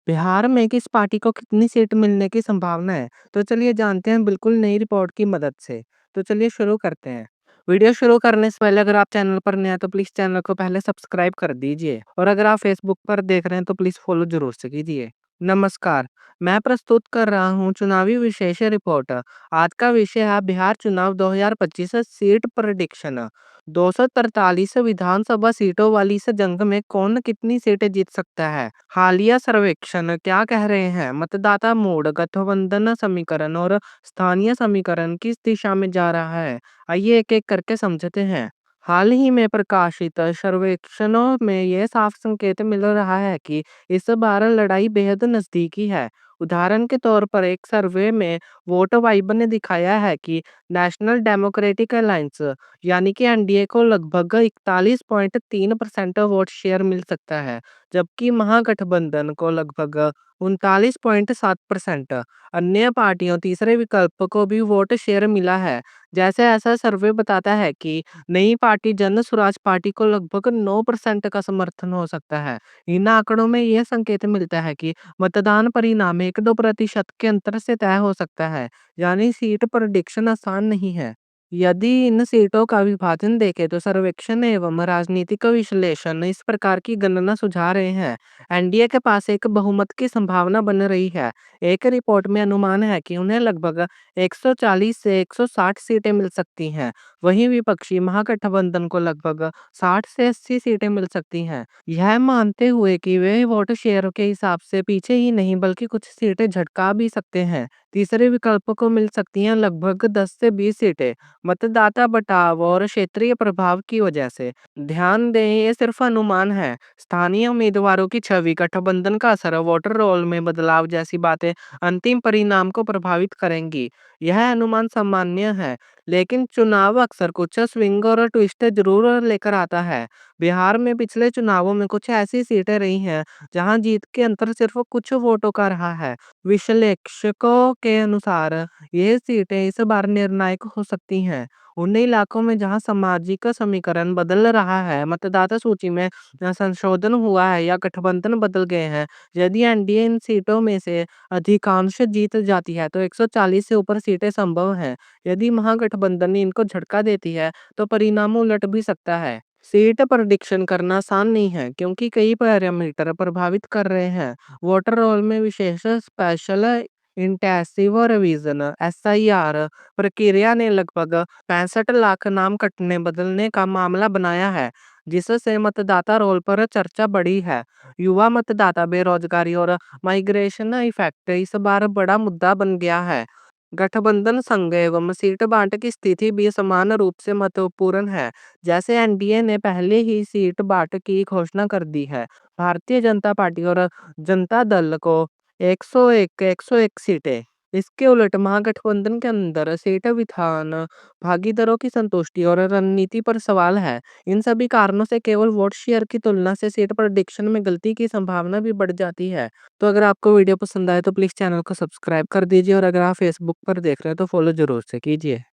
बिहार में किस पार्टी को कितनी सीट मिलने की संभावना है? तो चलिए जानते हैं बिल्कुल नई रिपोर्ट की मदद से। तो चलिए शुरू करते हैं। वीडियो शुरू करने से पहले अगर आप चैनल पर नए हैं तो प्लीज़ चैनल को पहले सब्सक्राइब कर दीजिए और अगर आप फेसबुक पर देख रहे हैं तो प्लीज़ फॉलो ज़रूर से कीजिए। नमस्कार, मैं प्रस्तुत कर रहा हूँ चुनावी विशेष रिपोर्ट। आज का विषय है बिहार चुनाव 2025 सीट प्रेडिक्शन। 243 विधानसभा सीटों वाली इस जंग में कौन कितनी सीटें जीत सकता है? हालिया सर्वेक्षण क्या कह रहे हैं? मतदाता मूड, गठबंधन समीकरण और स्थानीय समीकरण किस दिशा में जा रहा है? आइए एक-एक करके समझते हैं। हाल ही में प्रकाशित सर्वेक्षणों में यह साफ संकेत मिल रहा है कि इस बार लड़ाई बेहद नजदीकी है। उदाहरण के तौर पर एक सर्वे में वोट वाइब ने दिखाया है कि नेशनल डेमोक्रेटिक अलायंस यानी कि एनडीए को लगभग 41.3% वोट शेयर मिल सकता है, जबकि महागठबंधन को लगभग 39.7%। अन्य पार्टियों तीसरे विकल्प को भी वोट शेयर मिला है। जैसे ऐसा सर्वे बताता है कि नई पार्टी जन स्वराज पार्टी को लगभग 9% का समर्थन हो सकता है। इन आंकड़ों में यह संकेत मिलता है कि मतदान परिणाम 1-2% के अंतर से तय हो सकता है, यानी सीट प्रेडिक्शन आसान नहीं है। यदि इन सीटों का विभाजन देखें तो सर्वेक्षण एवं राजनीतिक विश्लेषण इस प्रकार की गणना सुझा रहे हैं। एनडीए के पास एक बहुमत की संभावना बन रही है। एक रिपोर्ट में अनुमान है कि उन्हें लगभग 140 से 160 सीटें मिल सकती हैं। वहीं विपक्षी महागठबंधन को लगभग 60 से 80 सीटें मिल सकती हैं। यह मानते हुए कि वे वोट शेयर के हिसाब से पीछे ही नहीं बल्कि कुछ सीटें झटका भी सकते हैं। तीसरे विकल्प को मिल सकती हैं लगभग 10 से 20 सीटें। मतदाता बटाव और क्षेत्रीय प्रभाव की वजह से। ध्यान दें ये सिर्फ अनुमान है। स्थानीय उम्मीदवारों की छवि, गठबंधन का असर, वोटर रोल में बदलाव जैसी बातें अंतिम परिणाम को प्रभावित करेंगी। यह अनुमान सामान्य है, लेकिन चुनाव अक्सर कुछ स्विंग और ट्विस्ट जरूर लेकर आता है। बिहार में पिछले चुनावों में कुछ ऐसी सीटें रही हैं जहां जीत के अंतर सिर्फ कुछ वोटों का रहा है। विश्लेषकों के अनुसार ये सीटें इस बार निर्णायक हो सकती हैं। उन इलाकों में जहां सामाजिक समीकरण बदल रहा है, मतदाता सूची में संशोधन हुआ है या गठबंधन बदल गए हैं। यदि एनडीए इन सीटों में से अधिकांश जीत जाती है तो 140 से ऊपर सीटें संभव हैं। यदि महागठबंधन इनको झटका देती है तो परिणाम उलट भी सकता है। सीट प्रेडिक्शन करना आसान नहीं है क्योंकि कई पैरामीटर प्रभावित कर रहे हैं। वोटर रोल में विशेष स्पेशल इंटेंसिव रिवीजन एसआईआर प्रक्रिया ने लगभग 65 लाख नाम कटने बदलने का मामला बनाया है, जिससे मतदाता रोल पर चर्चा बढ़ी है। युवा मतदाता, बेरोजगारी और माइग्रेशन इफेक्ट इस बार बड़ा मुद्दा बन गया है। गठबंधन संघ एवं सीट बांट की स्थिति भी समान रूप से महत्वपूर्ण है। जैसे एनडीए ने पहले ही सीट बांट की घोषणा कर दी है। भारतीय जनता पार्टी और जनता दल को 101 सीटें। इसके उलट महागठबंधन के अंदर सीट विधान भागीदारों की संतुष्टि और रणनीति पर सवाल है। इन सभी कारणों से केवल वोट शेयर की तुलना से सीट प्रेडिक्शन में गलती की संभावना भी बढ़ जाती है। तो अगर आपको वीडियो पसंद आए तो प्लीज़ चैनल को सब्सक्राइब कर दीजिए और अगर आप फेसबुक पर देख रहे हैं तो फॉलो ज़रूर से कीजिए।